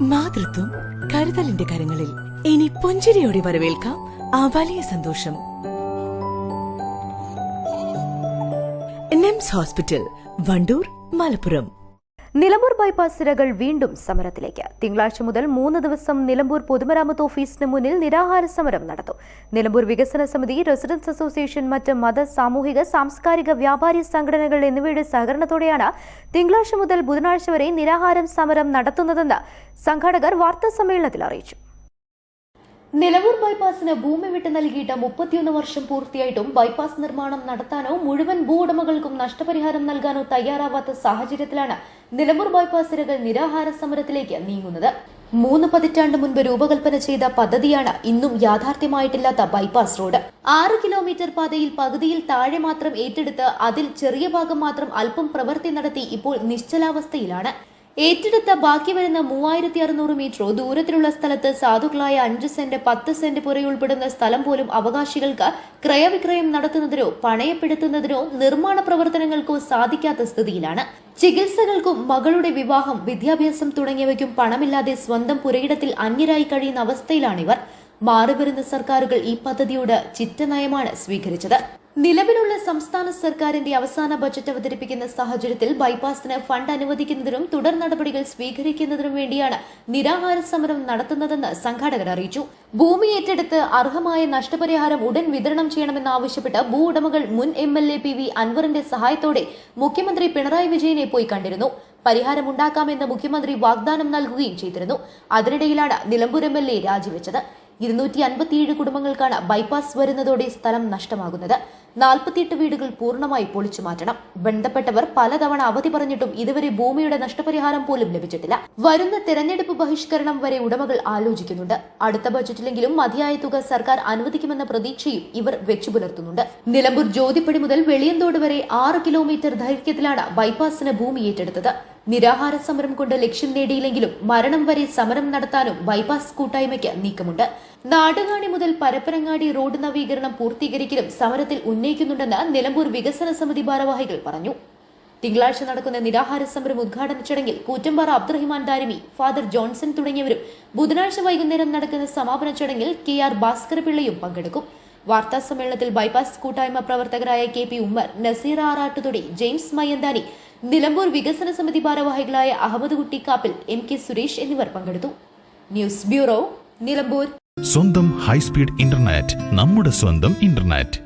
മാതൃത്വം കരുതലിന്റെ കരങ്ങളിൽ. ഇനി പുഞ്ചിരിയോടെ വരവേൽക്കാം ആ വലിയ സന്തോഷം. NIMS hospital, Wandoor, Malappuram. Nilambur bypass തിരകൾ വീണ്ടും സമരത്തിലേക്ക്. തിങ്കളാഴ്ച മുതൽ 3 ദിവസം നിലമ്പൂർ പൊതുമരാമത്ത് ഓഫീസിന് മുന്നിൽ നിരാഹാര സമരം നടത്തും. നിലമ്പൂർ വികസന സമിതി, റെസിഡൻസ് അസോസിയേഷൻ, മറ്റ് മത, സാമൂഹിക, സാംസ്കാരിക, വ്യാപാരി സംഘടനകൾ എന്നിവയുടെ സഹകരണത്തോടെയാണ് തിങ്കളാഴ്ച മുതൽ ബുധനാഴ്ച വരെ നിരാഹാരം സമരം നടത്തുന്നതെന്ന് സംഘാടകർ വാർത്താസമ്മേളനത്തിൽ അറിയിച്ചു. നിലമ്പൂർ ബൈപ്പാസിന് ഭൂമി വിട്ടു നൽകിയിട്ട് 31 വർഷം പൂർത്തിയായിട്ടും ബൈപ്പാസ് നിർമ്മാണം നടത്താനോ മുഴുവൻ ഭൂ ഉടമകൾക്കും നഷ്ടപരിഹാരം നൽകാനോ തയ്യാറാവാത്ത സാഹചര്യത്തിലാണ് നിലമ്പൂർ ബൈപ്പാസ് തിരകൾ നിരാഹാര സമരത്തിലേക്ക് നീങ്ങുന്നത്. 3 പതിറ്റാണ്ട് മുൻപ് രൂപകൽപ്പന ചെയ്ത പദ്ധതിയാണ് ഇന്നും യാഥാർത്ഥ്യമായിട്ടില്ലാത്ത ബൈപ്പാസ് റോഡ്. 6 കിലോമീറ്റർ പാതയിൽ പകുതിയിൽ താഴെ മാത്രം ഏറ്റെടുത്ത് അതിൽ ചെറിയ ഭാഗം മാത്രം അല്പം പ്രവൃത്തി നടത്തി ഇപ്പോൾ നിശ്ചലാവസ്ഥയിലാണ്. ഏറ്റെടുത്ത ബാക്കി വരുന്ന 3600 മീറ്ററോ ദൂരത്തിലുള്ള സ്ഥലത്ത് സാധുക്കളായ 5 സെന്റ് 10 സെന്റ് പുറ ഉൾപ്പെടുന്ന സ്ഥലം പോലും അവകാശികൾക്ക് ക്രയവിക്രയം നടത്തുന്നതിനോ പണയപ്പെടുത്തുന്നതിനോ നിർമ്മാണ പ്രവർത്തനങ്ങൾക്കോ സാധിക്കാത്ത സ്ഥിതിയിലാണ്. ചികിത്സകൾക്കും മകളുടെ വിവാഹം, വിദ്യാഭ്യാസം തുടങ്ങിയവയ്ക്കും പണമില്ലാതെ സ്വന്തം പുരയിടത്തിൽ അന്യരായി കഴിയുന്ന അവസ്ഥയിലാണിവർ. മാറിവരുന്ന സർക്കാരുകൾ ഈ പദ്ധതിയോട് ചിറ്റനയമാണ് സ്വീകരിച്ചത്. നിലവിലുള്ള സംസ്ഥാന സർക്കാരിന്റെ അവസാന ബജറ്റ് അവതരിപ്പിക്കുന്ന സാഹചര്യത്തിൽ ബൈപ്പാസിന് ഫണ്ട് അനുവദിക്കുന്നതിനും തുടർ നടപടികൾ സ്വീകരിക്കുന്നതിനും വേണ്ടിയാണ് നിരാഹാര സമരം നടത്തുന്നതെന്ന് സംഘാടകർ അറിയിച്ചു. ഭൂമി ഏറ്റെടുത്ത് അർഹമായ നഷ്ടപരിഹാരം ഉടൻ വിതരണം ചെയ്യണമെന്നാവശ്യപ്പെട്ട് ഭൂ ഉടമകൾ മുൻ MLA PV അൻവറിന്റെ സഹായത്തോടെ മുഖ്യമന്ത്രി പിണറായി വിജയനെ പോയി കണ്ടിരുന്നു. പരിഹാരമുണ്ടാക്കാമെന്ന് മുഖ്യമന്ത്രി വാഗ്ദാനം നൽകുകയും ചെയ്തിരുന്നു. അതിനിടയിലാണ് നിലമ്പൂർ MLA രാജിവെച്ചത്. 257 കുടുംബങ്ങൾക്കാണ് ബൈപ്പാസ് വരുന്നതോടെ സ്ഥലം നഷ്ടമാകുന്നത്. 48 വീടുകൾ പൂർണ്ണമായി പൊളിച്ചു മാറ്റണം. ബന്ധപ്പെട്ടവർ പലതവണ അവധി പറഞ്ഞിട്ടും ഇതുവരെ ഭൂമിയുടെ നഷ്ടപരിഹാരം പോലും ലഭിച്ചിട്ടില്ല. വരുന്ന തെരഞ്ഞെടുപ്പ് ബഹിഷ്കരണം വരെ ഉടമകൾ ആലോചിക്കുന്നുണ്ട്. അടുത്ത ബജറ്റിലെങ്കിലും മതിയായ തുക സർക്കാർ അനുവദിക്കുമെന്ന പ്രതീക്ഷയും ഇവർ വെച്ചുപുലർത്തുന്നുണ്ട്. നിലമ്പൂർ ജ്യോതിപ്പടി മുതൽ വെളിയന്തോട് വരെ 6 കിലോമീറ്റർ ദൈർഘ്യത്തിലാണ് ബൈപ്പാസിന് ഭൂമി ഏറ്റെടുത്തത്. നിരാഹാര സമരം കൊണ്ട് ലക്ഷ്യം നേടിയില്ലെങ്കിലും മരണം വരെ സമരം നടത്താനും ബൈപ്പാസ് കൂട്ടായ്മയ്ക്ക് നീക്കമുണ്ട്. നാടുകാണി മുതൽ പരപ്പനങ്ങാടി റോഡ് നവീകരണം പൂർത്തീകരിക്കലും സമരത്തിൽ ഉന്നയിക്കുന്നുണ്ടെന്ന് നിലമ്പൂർ വികസന സമിതി ഭാരവാഹികൾ പറഞ്ഞു. തിങ്കളാഴ്ച നടക്കുന്ന നിരാഹാര സമരം ഉദ്ഘാടന ചടങ്ങിൽ കൂറ്റമ്പാറ അബ്ദുറഹിമാൻ ദാരിമി, ഫാദർ ജോൺസൺ തുടങ്ങിയവരും, ബുധനാഴ്ച വൈകുന്നേരം നടക്കുന്ന സമാപന ചടങ്ങിൽ KR ഭാസ്കരപിള്ളയും പങ്കെടുക്കും. വാർത്താ സമ്മേളനത്തിൽ ബൈപ്പാസ് കൂട്ടായ്മ പ്രവർത്തകരായ KP ഉമ്മർ, നസീർ ആറാട്ടുതൊടി, ജെയിംസ് മയ്യന്താനി, നിലമ്പൂർ വികസന സമിതി ഭാരവാഹികളായ അഹമ്മദ് കുട്ടി കാപ്പിൽ, MK സുരേഷ് എന്നിവർ പങ്കെടുത്തു. News bureau, Nilambur. സ്വന്തം ഹൈസ്പീഡ് ഇന്റർനെറ്റ്, നമ്മുടെ സ്വന്തം ഇന്റർനെറ്റ്.